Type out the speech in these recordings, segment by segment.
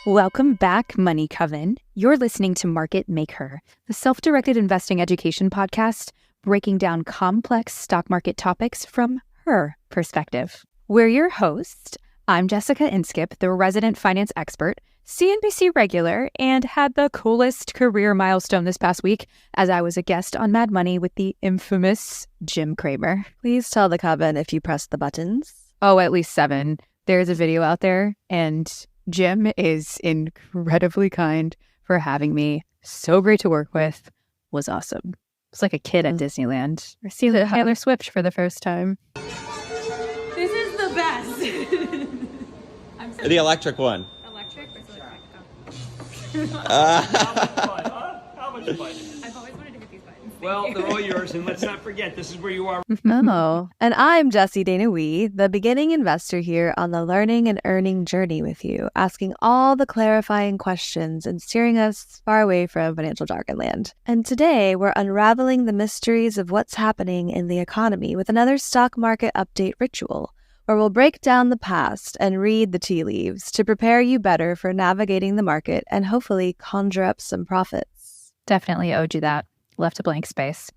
Welcome back, Money Coven. You're listening to MakeHer, the self-directed investing education podcast breaking down complex stock market topics from her perspective. We're your hosts. I'm Jessica Inskip, the resident finance expert, CNBC regular, and had the coolest career milestone this past week as I was a guest on Mad Money with the infamous Jim Cramer. Please tell the coven if you press the buttons. Oh, at least 7. There's a video out there, and Jim is incredibly kind for having me. So great to work with. Was awesome. It's like a kid at Disneyland. Or seeing Taylor Swift for the first time. This is the best. The electric one. Electric versus electric. How much fun? I've always wanted to hit these buttons. Well, they're all yours, and let's not forget, this is where you are. Oh, and I'm Jessie Dana-Wee, the beginning investor here on the learning and earning journey with you, asking all the clarifying questions and steering us far away from financial jargon land. And today, we're unraveling the mysteries of what's happening in the economy with another stock market update ritual, where we'll break down the past and read the tea leaves to prepare you better for navigating the market and hopefully conjure up some profits. Definitely owed you that. Left a blank space.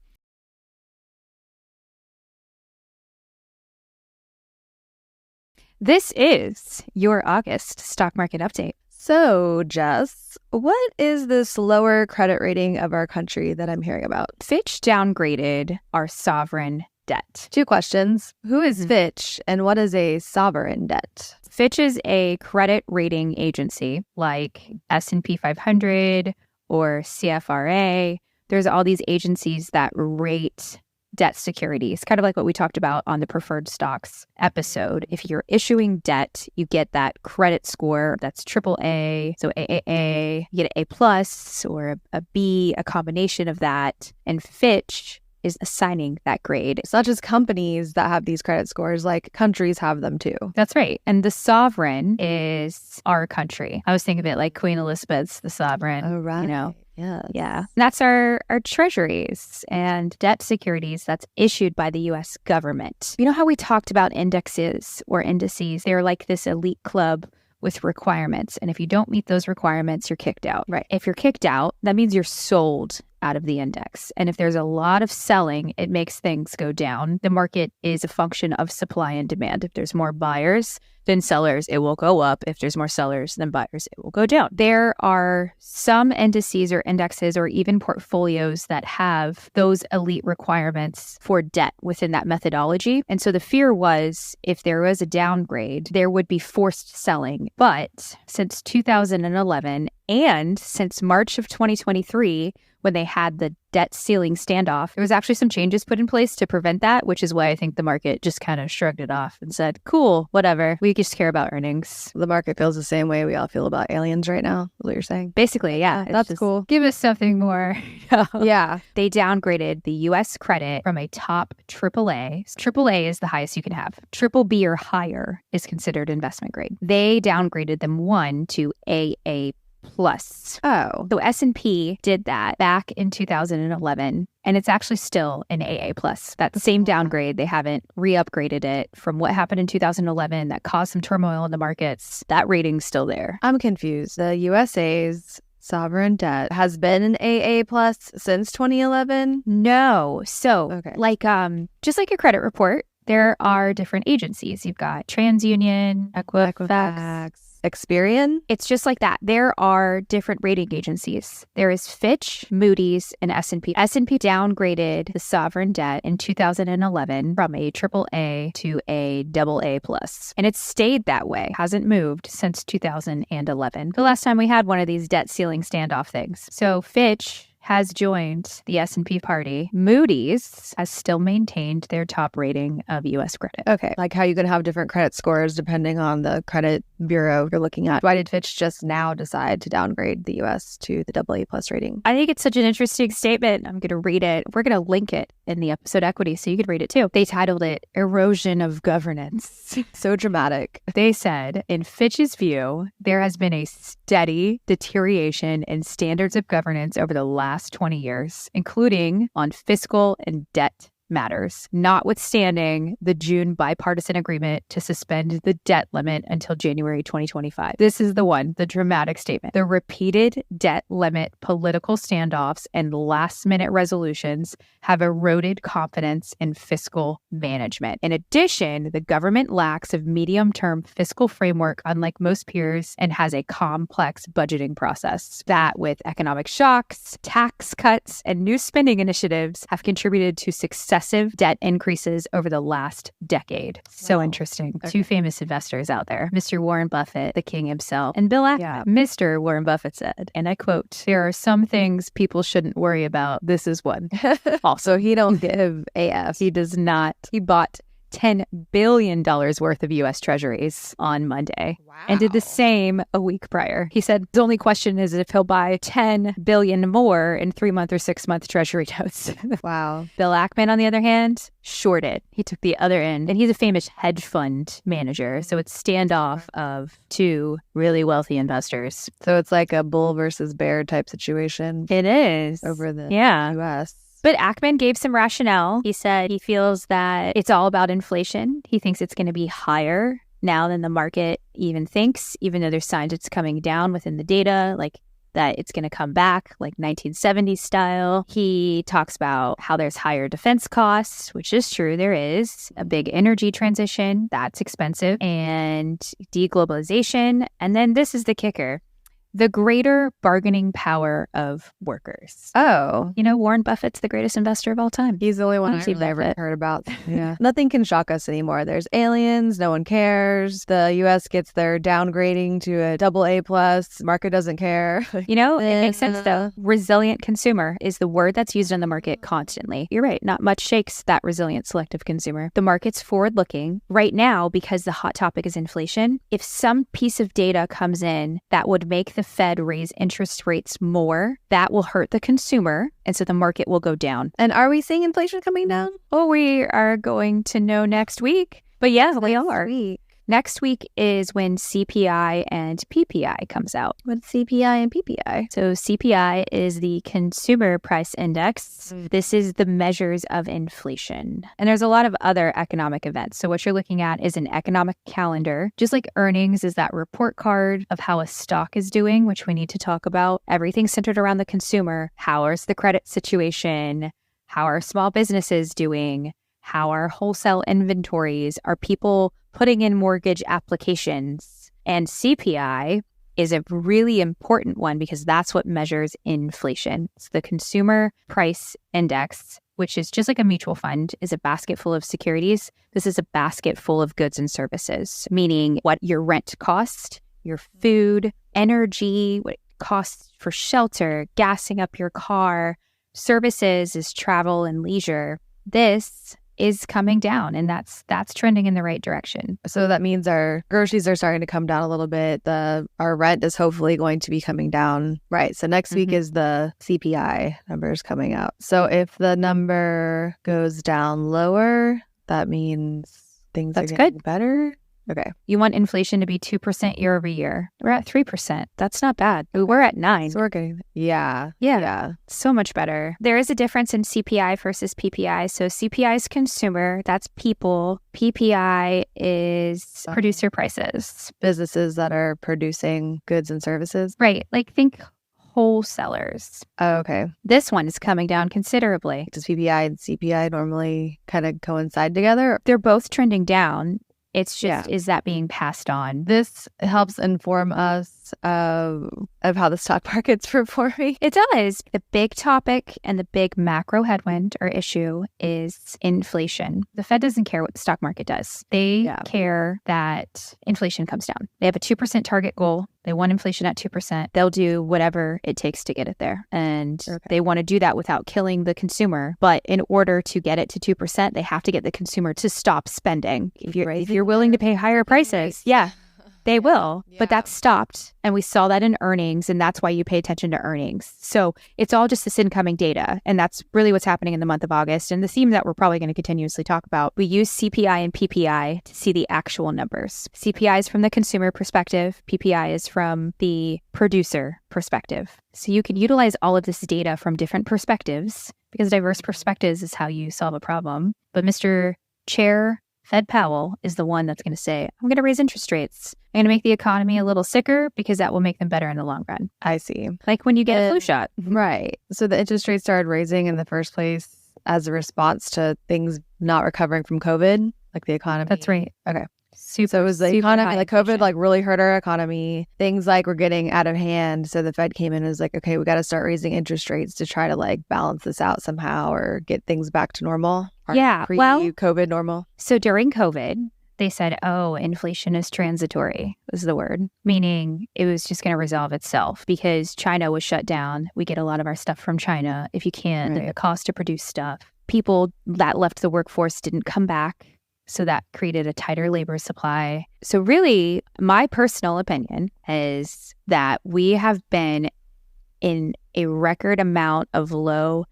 This is your August stock market update. So, Jess, what is this lower credit rating of our country that I'm hearing about? Fitch downgraded our sovereign debt. 2 questions. Who is Fitch and what is a sovereign debt? Fitch is a credit rating agency like S&P 500 or CFRA. There's all these agencies that rate debt securities, kind of like what we talked about on the preferred stocks episode. If you're issuing debt, you get that credit score that's AAA, so AAA, you get an A+ or a B, a combination of that. And Fitch is assigning that grade. It's not just companies that have these credit scores, like countries have them too. That's right. And the sovereign is our country. I was thinking of it like Queen Elizabeth's the sovereign. Oh, right. You know? Yes. Yeah. And that's our treasuries and debt securities that's issued by the U.S. government. You know how we talked about indexes or indices? They're like this elite club with requirements. And if you don't meet those requirements, you're kicked out. Right. If you're kicked out, that means you're sold out of the index. And if there's a lot of selling, it makes things go down. The market is a function of supply and demand. If there's more buyers than sellers, it will go up. If there's more sellers than buyers, it will go down. There are some indices or indexes or even portfolios that have those elite requirements for debt within that methodology. And so the fear was if there was a downgrade, there would be forced selling. But since 2011 and since March of 2023, when they had the debt ceiling standoff, there was actually some changes put in place to prevent that, which is why I think the market just kind of shrugged it off and said, cool, whatever. We just care about earnings. The market feels the same way we all feel about aliens right now, is what you're saying. Basically, yeah. That's cool. Give us something more. Yeah. They downgraded the U.S. credit from a top AAA. AAA is the highest you can have. Triple B or higher is considered investment grade. They downgraded them 1 to AA+. Oh. So S&P did that back in 2011, and it's actually still an AA+. That same downgrade, they haven't re-upgraded it from what happened in 2011 that caused some turmoil in the markets. That rating's still there. I'm confused. The USA's sovereign debt has been an AA+ since 2011? No. So, Okay. like, just like your credit report, there are different agencies. You've got TransUnion, Equifax, Experian? It's just like that. There are different rating agencies. There is Fitch, Moody's, and S&P. S&P downgraded the sovereign debt in 2011 from a AAA to a AA+. And it's stayed that way. Hasn't moved since 2011. The last time we had one of these debt ceiling standoff things. So Fitch has joined the S&P party. Moody's has still maintained their top rating of U.S. credit. Okay. Like how you can have different credit scores depending on the credit bureau you're looking at. Why did Fitch just now decide to downgrade the U.S. to the AA+ rating? I think it's such an interesting statement. I'm going to read it. We're going to link it in the episode equity so you could read it too. They titled it Erosion of Governance. So dramatic. They said, in Fitch's view, there has been a steady deterioration in standards of governance over the last 20 years, including on fiscal and debt matters, notwithstanding the June bipartisan agreement to suspend the debt limit until January 2025. This is the one, the dramatic statement. The repeated debt limit political standoffs and last-minute resolutions have eroded confidence in fiscal management. In addition, the government lacks a medium-term fiscal framework, unlike most peers, and has a complex budgeting process that, with economic shocks, tax cuts, and new spending initiatives, have contributed to successive debt increases over the last decade. So interesting. Okay. Two famous investors out there, Mr. Warren Buffett, the king himself, and Bill Ackman. Yeah. Mr. Warren Buffett said, and I quote, "There are some things people shouldn't worry about. This is one." Also, he don't give AF. He does not. He bought $10 billion worth of U.S. treasuries on Monday and did the same a week prior. He said the only question is if he'll buy $10 billion more in 3-month or 6-month treasury notes. Wow. Bill Ackman, on the other hand, shorted. He took the other end, and he's a famous hedge fund manager. So it's standoff of two really wealthy investors. So it's like a bull versus bear type situation It is. over the Yeah. U.S. But Ackman gave some rationale. He said he feels that it's all about inflation. He thinks it's going to be higher now than the market even thinks, even though there's signs it's coming down within the data, like that it's going to come back like 1970s style. He talks about how there's higher defense costs, which is true. There is a big energy transition. That's expensive. And deglobalization. And then this is the kicker. The greater bargaining power of workers. Oh, You know, Warren Buffett's the greatest investor of all time. he's the only one Actually, I've ever Buffett. heard about. Yeah. Nothing can shock us anymore. There's aliens. No one cares. The U.S. gets their downgrading to a AA+. Market doesn't care. You know, it makes sense though. Resilient consumer is the word that's used on the market constantly. You're right. Not much shakes that resilient selective consumer. The market's forward looking right now because the hot topic is inflation. If some piece of data comes in that would make the Fed raise interest rates more, that will hurt the consumer. And so the market will go down. And are we seeing inflation coming down? Well, we are going to know next week. But yes, we Next are. week. Next week is when CPI and PPI comes out. What's CPI and PPI? So CPI is the Consumer Price Index. This is the measures of inflation. And there's a lot of other economic events. So what you're looking at is an economic calendar. Just like earnings is that report card of how a stock is doing, which we need to talk about. Everything centered around the consumer. How is the credit situation? How are small businesses doing? How are wholesale inventories? Are people putting in mortgage applications? And CPI is a really important one because that's what measures inflation. It's the Consumer Price Index, which is just like a mutual fund, is a basket full of securities. This is a basket full of goods and services, meaning what your rent costs, your food, energy, what it costs for shelter, gassing up your car. Services is travel and leisure. This is coming down, and that's trending in the right direction. So that means our groceries are starting to come down a little bit. Our rent is hopefully going to be coming down. Right. So next week is the CPI numbers coming out. So if the number goes down lower, that means things That's are getting good. better. Okay. You want inflation to be 2% year over year. We're at 3%. That's not bad. We're at 9%. So we're getting, yeah. So much better. There is a difference in CPI versus PPI. So CPI is consumer, that's people. PPI is producer prices. Businesses that are producing goods and services. Right. Like think wholesalers. Oh, okay. This one is coming down considerably. Does PPI and CPI normally kind of coincide together? They're both trending down. It's just, is that being passed on? This helps inform us of how the stock market's performing. It does. The big topic and the big macro headwind or issue is inflation. The Fed doesn't care what the stock market does. They care that inflation comes down. They have a 2% target goal. They want inflation at 2%. They'll do whatever it takes to get it there. And they want to do that without killing the consumer. But in order to get it to 2%, they have to get the consumer to stop spending. If you're willing to pay higher prices, they will. But that's stopped. And we saw that in earnings. And that's why you pay attention to earnings. So it's all just this incoming data. And that's really what's happening in the month of August. And the theme that we're probably going to continuously talk about. We use CPI and PPI to see the actual numbers. CPI is from the consumer perspective. PPI is from the producer perspective. So you can utilize all of this data from different perspectives because diverse perspectives is how you solve a problem. But Mr. Chair Fed Powell is the one that's going to say, I'm going to raise interest rates. I'm going to make the economy a little sicker because that will make them better in the long run. I see. Like when you get a flu shot. Right. So the interest rates started raising in the first place as a response to things not recovering from COVID, like the economy. That's right. Okay. Super, So it was the super economy, high like COVID, inflation. like really hurt our economy. Things like were getting out of hand. So the Fed came in and was like, okay, we got to start raising interest rates to try to like balance this out somehow or get things back to normal. Yeah, well- Pre-COVID normal. So during COVID, they said, oh, inflation is transitory was the word, meaning it was just going to resolve itself because China was shut down. We get a lot of our stuff from China. If you can't, then Right. the cost to produce stuff. People that left the workforce didn't come back. So that created a tighter labor supply. So really, my personal opinion is that we have been in a record amount of low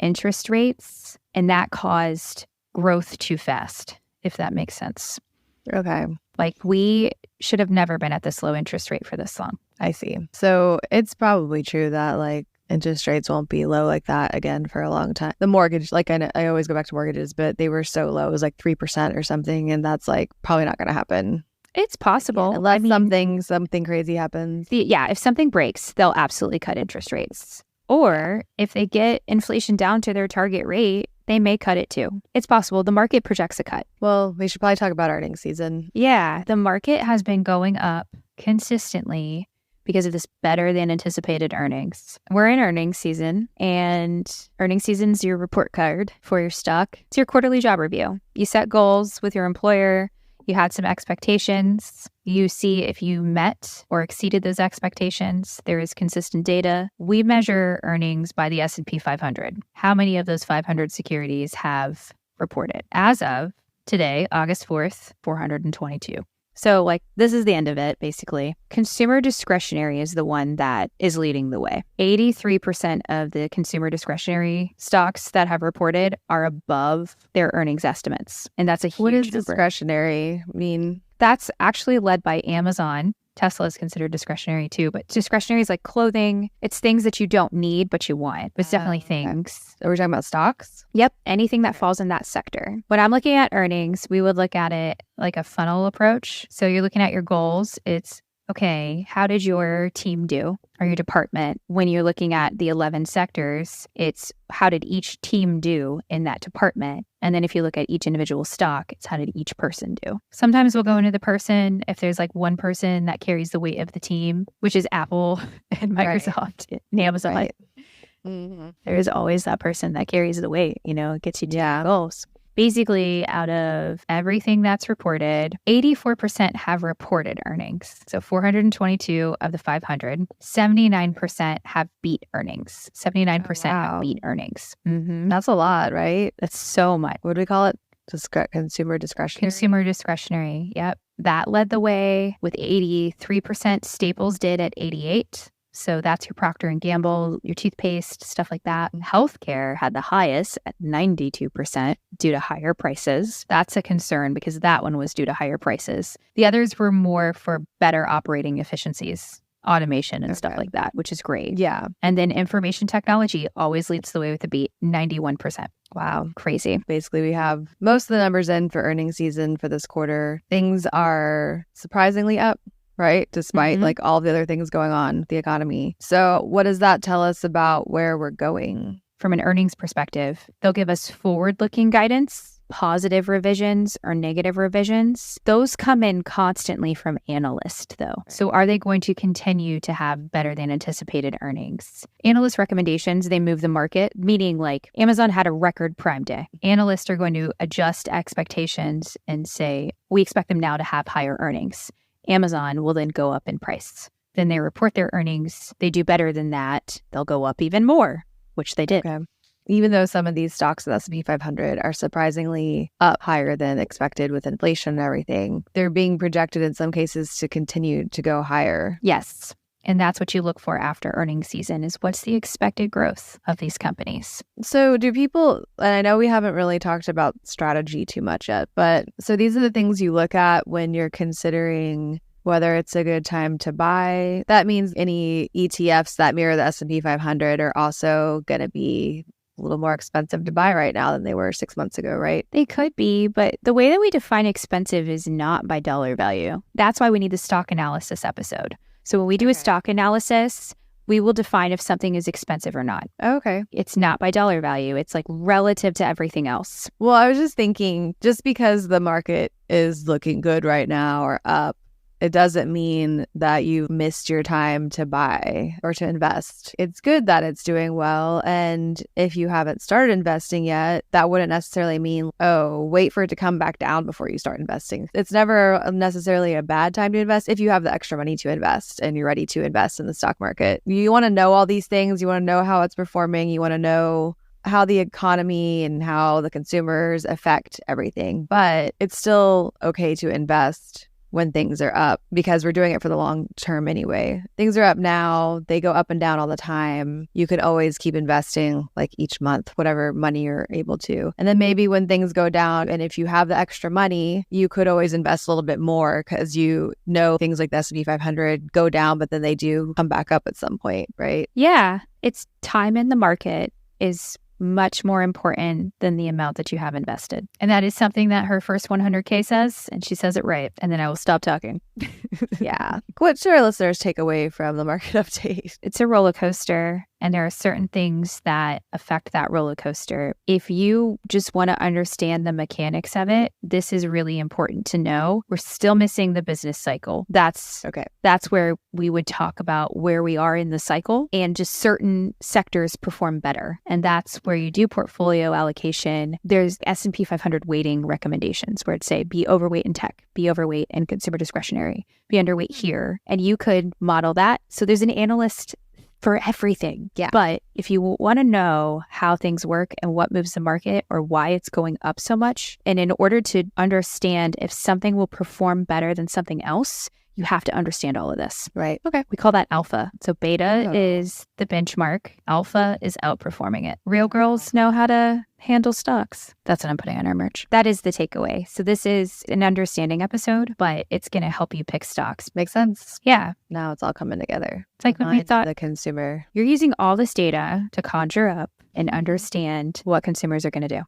interest rates, and that caused growth too fast, if that makes sense. Okay. Like we should have never been at this low interest rate for this long. I see. So it's probably true that like interest rates won't be low like that again for a long time. The mortgage, like I always go back to mortgages, but they were so low. It was like 3% or something. And that's like probably not going to happen. It's possible. Unless something crazy happens. If something breaks, they'll absolutely cut interest rates. Or if they get inflation down to their target rate, they may cut it too. It's possible. The market projects a cut. Well, we should probably talk about earnings season. Yeah, the market has been going up consistently because of this better than anticipated earnings. We're in earnings season, and earnings season is your report card for your stock. It's your quarterly job review. You set goals with your employer. You had some expectations. You see if you met or exceeded those expectations. There is consistent data. We measure earnings by the S&P 500. How many of those 500 securities have reported? As of today, August 4th, 422. So like this is the end of it, basically. Consumer discretionary is the one that is leading the way. 83% of the consumer discretionary stocks that have reported are above their earnings estimates. And that's a huge What does number. discretionary mean? That's actually led by Amazon. Tesla is considered discretionary too, but discretionary is like clothing. It's things that you don't need, but you want. It's definitely Okay. things. Are we talking about stocks? Yep, anything that falls in that sector. When I'm looking at earnings, we would look at it like a funnel approach. So you're looking at your goals. It's, okay, how did your team do or your department? When you're looking at the 11 sectors, it's how did each team do in that department? And then if you look at each individual stock, it's how did each person do? Sometimes we'll go into the person if there's like one person that carries the weight of the team, which is Apple and Microsoft and Amazon. Right. Mm-hmm. There is always that person that carries the weight, it gets you to Yeah. your goals. Basically, out of everything that's reported, 84% have reported earnings. So 422 of the 500, 79% have beat earnings. 79% Wow. have beat earnings. Mm-hmm. That's a lot, right? That's so much. What do we call it? Consumer discretionary. Consumer discretionary. Yep. That led the way with 83%. Staples did at 88. So that's your Procter & Gamble, your toothpaste, stuff like that. Healthcare had the highest at 92% due to higher prices. That's a concern because that one was due to higher prices. The others were more for better operating efficiencies, automation and stuff Okay. like that, which is great. Yeah. And then information technology always leads the way with a beat, 91%. Wow. Crazy. Basically, we have most of the numbers in for earnings season for this quarter. Things are surprisingly up, right? Despite Mhm. like all the other things going on with the economy. So what does that tell us about where we're going? From an earnings perspective, they'll give us forward-looking guidance, positive revisions or negative revisions. Those come in constantly from analysts, though. So are they going to continue to have better than anticipated earnings? Analyst recommendations, they move the market, meaning like Amazon had a record Prime Day. Analysts are going to adjust expectations and say, we expect them now to have higher earnings. Amazon will then go up in price. Then they report their earnings. They do better than that. They'll go up even more, which they did. Okay. Even though some of these stocks of the S&P 500 are surprisingly up higher than expected with inflation and everything, they're being projected in some cases to continue to go higher. Yes. And that's what you look for after earnings season is what's the expected growth of these companies. So do people, and I know we haven't really talked about strategy too much yet, but so these are the things you look at when you're considering whether it's a good time to buy. That means any ETFs that mirror the S&P 500 are also going to be a little more expensive to buy right now than they were 6 months ago, right? They could be, but the way that we define expensive is not by dollar value. That's why we need the stock analysis episode. So when we do a stock analysis, we will define if something is expensive or not. Okay. It's not by dollar value. It's like relative to everything else. Well, I was just thinking, just because the market is looking good right now or up, it doesn't mean that you missed your time to buy or to invest. It's good that it's doing well. And if you haven't started investing yet, that wouldn't necessarily mean, oh, wait for it to come back down before you start investing. It's never necessarily a bad time to invest if you have the extra money to invest and you're ready to invest in the stock market. You want to know all these things. You want to know how it's performing. You want to know how the economy and how the consumers affect everything. But it's still okay to invest when things are up because we're doing it for the long term anyway. Things are up now. They go up and down all the time. You could always keep investing like each month, whatever money you're able to. And then maybe when things go down and if you have the extra money, you could always invest a little bit more because you know things like the S&P 500 go down, but then they do come back up at some point, right? Yeah, it's time in the market is much more important than the amount that you have invested. And that is something that her first 100K says, and she says it right. And then I will stop talking. Yeah. What should our listeners take away from the market update? It's a roller coaster, and there are certain things that affect that roller coaster. If you just want to understand the mechanics of it, this is really important to know. We're still missing the business cycle. That's where we would talk about where we are in the cycle, and just certain sectors perform better. And that's where you do portfolio allocation. There's S&P 500 weighting recommendations where it'd say be overweight in tech, be overweight in consumer discretionary, be underweight here. And you could model that. So there's an analyst for everything. Yeah. But if you want to know how things work and what moves the market or why it's going up so much, and in order to understand if something will perform better than something else, you have to understand all of this. Right. Okay. We call that alpha. So beta is the benchmark. Alpha is outperforming it. Real girls know how to handle stocks. That's what I'm putting on our merch. That is the takeaway. So this is an understanding episode, but it's going to help you pick stocks. Makes sense. Yeah. Now it's all coming together. It's like when we thought the consumer. you're using all this data to conjure up and understand what consumers are going to do.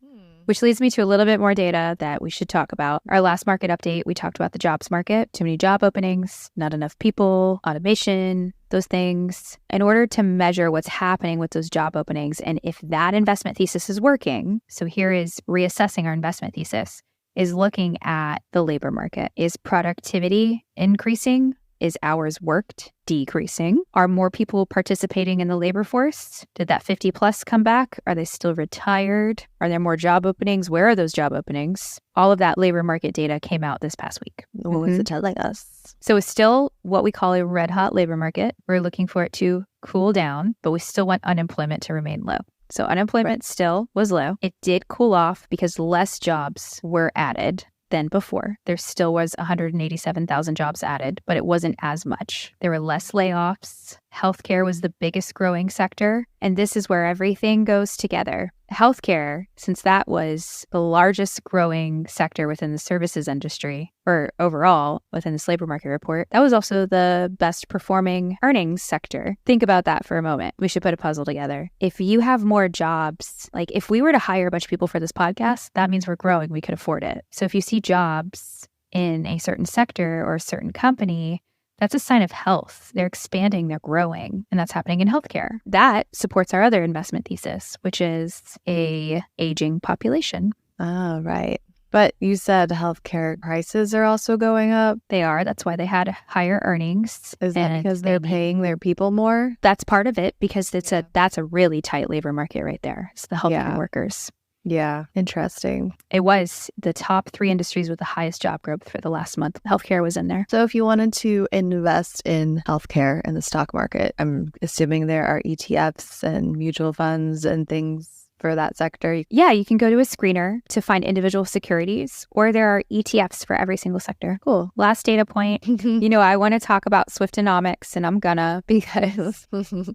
Which leads me to a little bit more data that we should talk about. Our last market update, we talked about the jobs market, too many job openings, not enough people, automation, those things. In order to measure what's happening with those job openings and if that investment thesis is working, so here is reassessing our investment thesis, is looking at the labor market. Is productivity increasing? Is hours worked decreasing? Are more people participating in the labor force? Did that 50 plus come back? Are they still retired? Are there more job openings? Where are those job openings? All of that labor market data came out this past week. What was it telling us? So it's still what we call a red hot labor market. We're looking for it to cool down, but we still want unemployment to remain low. So unemployment still was low. It did cool off because less jobs were added than before. There still was 187,000 jobs added, but it wasn't as much. There were less layoffs. Healthcare was the biggest growing sector, and this is where everything goes together. Healthcare, since that was the largest growing sector within the services industry, or overall within this labor market report, that was also the best performing earnings sector. Think about that for a moment. We should put a puzzle together. If you have more jobs, like if we were to hire a bunch of people for this podcast, that means we're growing. We could afford it. So if you see jobs in a certain sector or a certain company, that's a sign of health. They're expanding, they're growing, and that's happening in healthcare. That supports our other investment thesis, which is a aging population. Oh, right. But you said healthcare prices are also going up. They are. That's why they had higher earnings. Is that because they're paying their people more? That's part of it because that's a really tight labor market right there. It's the healthcare workers. Yeah, interesting. It was the top 3 industries with the highest job growth for the last month. Healthcare was in there. So if you wanted to invest in healthcare in the stock market, I'm assuming there are ETFs and mutual funds and things for that sector. Yeah, you can go to a screener to find individual securities, or there are ETFs for every single sector. Cool. Last data point, I want to talk about Swiftonomics, and I'm gonna because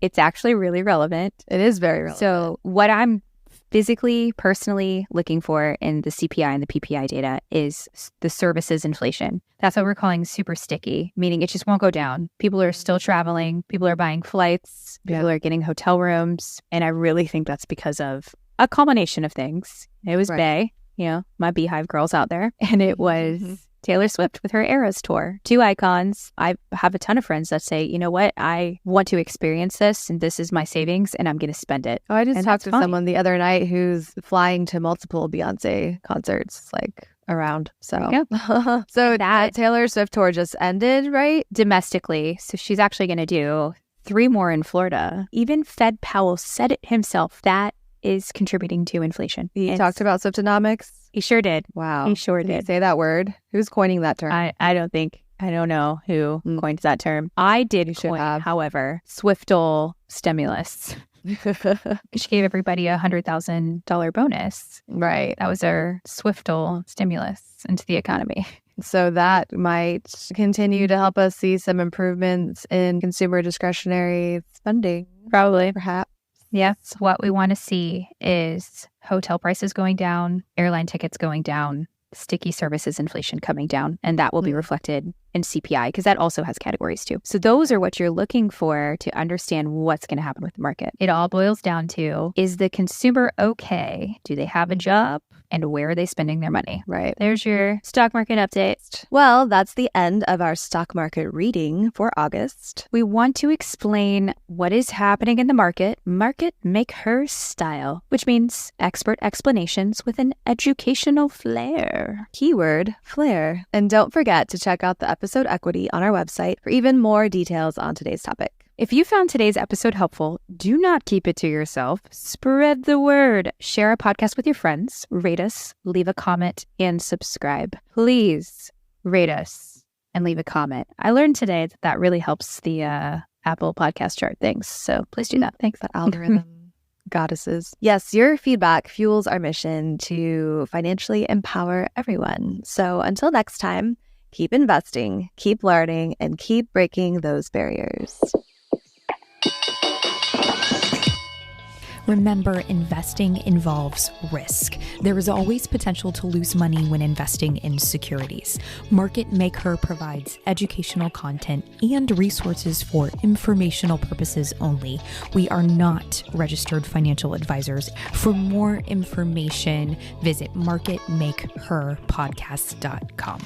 it's actually really relevant. It is very relevant. So what I'm physically, personally looking for in the CPI and the PPI data is the services inflation. That's what we're calling super sticky, meaning it just won't go down. People are still traveling. People are buying flights. People are getting hotel rooms. And I really think that's because of a culmination of things. It was Right. Bay, my Beehive girls out there. And it was Taylor Swift with her Eras tour. Two icons. I have a ton of friends that say, you know what? I want to experience this and this is my savings and I'm going to spend it. Oh, I just And talked that's to fine. someone the other night who's flying to multiple Beyonce concerts, like around. So, so that Taylor Swift tour just ended, right? Domestically. So she's actually going to do 3 more in Florida. Even Fed Powell said it himself. That is contributing to inflation. He talked about Swiftonomics. He sure did. Wow. He sure Did he did. say that word? Who's coining that term? I don't know who coined that term. I did should coin, have. however, Swiftle stimulus. She gave everybody $100,000 bonus. Right. That was our Swiftle stimulus into the economy. So that might continue to help us see some improvements in consumer discretionary spending, Probably. perhaps. Yes. What we want to see is hotel prices going down, airline tickets going down, sticky services inflation coming down, and that will be reflected in CPI because that also has categories too. So those are what you're looking for to understand what's going to happen with the market. It all boils down to, is the consumer okay? Do they have a job? And where are they spending their money? Right. There's your stock market update. Well, that's the end of our stock market reading for August. We want to explain what is happening in the market MakeHer style, which means expert explanations with an educational flair. Keyword flair. And don't forget to check out the episode equity on our website for even more details on today's topic. If you found today's episode helpful, do not keep it to yourself. Spread the word. Share our podcast with your friends. Rate us, leave a comment, and subscribe. Please rate us and leave a comment. I learned today that really helps the Apple podcast chart things. So please do that. Thanks. That algorithm. Goddesses. Yes, your feedback fuels our mission to financially empower everyone. So until next time, keep investing, keep learning, and keep breaking those barriers. Remember, investing involves risk. There is always potential to lose money when investing in securities. MakeHer provides educational content and resources for informational purposes only. We are not registered financial advisors. For more information, visit marketmakeherpodcast.com.